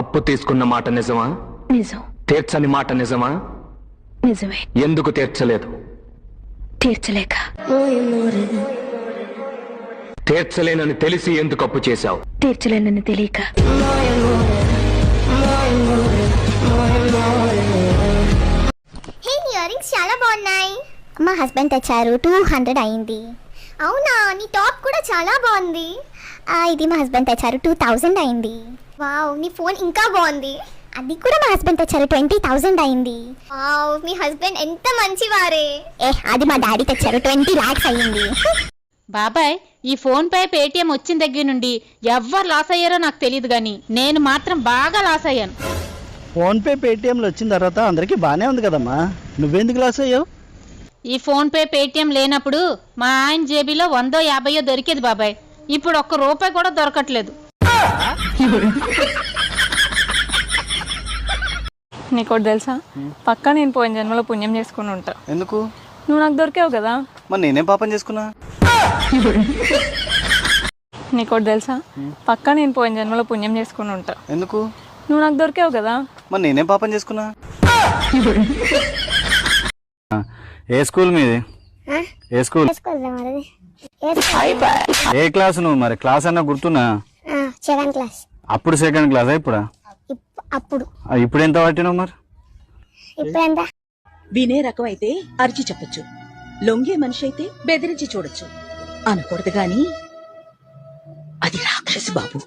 అప్పు తీసుకున్న మాట నిజమా? నిజం. తీర్చని మాట నిజమా? నిజమే. ఎందుకు తీర్చలేదు? తీర్చలేక. తీర్చలేనని తెలిసి ఎందుకు అప్పు చేశావు? తీర్చలేనని తెలియక. ఇయర్ రింగ్స్ చాలా బాగున్నాయి. మా హస్బెండ్ తెచ్చారు, 200 అయింది. అవునా, నీ టాప్ కూడా చాలా బాగుంది. ఇది మా హస్బెండ్ తెచ్చారు, 2000 అయింది. వావ్, నీ ఫోన్ ఇంకా బాగుంది. అది కూడా మా హస్బెండ్ తెచ్చారు, 20,000 అయింది. వావ్, మీ హస్బెండ్ ఎంత మంచివారే. అది మా డాడీ తెచ్చారు, 20 lakhs అయింది. బాబాయ్, ఈ ఫోన్ పే పేటిఎం వచ్చిన దగ్గర నుండి ఎవ్వరు లాస్ అయ్యారో నాకు తెలియదు గాని నేను మాత్రం బాగా లాస్ అయ్యాను. ఫోన్ పే పేటిఎంలు వచ్చిన తర్వాత అందరికి బానే ఉంది కదమ్మా, నువ్వెందుకు లాస్ అయ్యావు? ఈ ఫోన్ పే పేటిఎం లేనప్పుడు మా ఆయన జేబీలో 100-50 దొరికేది బాబాయ్. ఇప్పుడు ఒక్క రూపాయి కూడా దొరకట్లేదు. నీకోటి తెలుసా, పక్కా నేను పోయిన జన్మలో పుణ్యం చేసుకుని ఉంటా. ఎందుకు? నువ్వు నాకు దొరికావు కదా. మరి నేనేం పాపం చేసుకున్నా? నీకోటి తెలుసా, పక్కా నేను పోయిన జన్మలో పుణ్యం చేసుకుని ఉంటా. ఎందుకు? నువ్వు నాకు దొరికావు కదా. మరి నేనేం పాపం చేసుకున్నా? ఏ స్కూల్ మీది? ఏ స్కూల్? ఏ క్లాస్ నువ్వు? మరి క్లాస్ అన్నా గుర్తున్నా? Second class. అప్పుడు సెకండ్ క్లాసా? ఇప్పుడా? ఇప్పుడు ఎంత పట్టినావు? మరి ఇప్పుడెంత? వినే రకం అయితే అరిచి చెప్పొచ్చు, లొంగే మనిషి అయితే బెదిరించి చూడొచ్చు. అనకూడదు గాని అది రాక్షసి బాబు.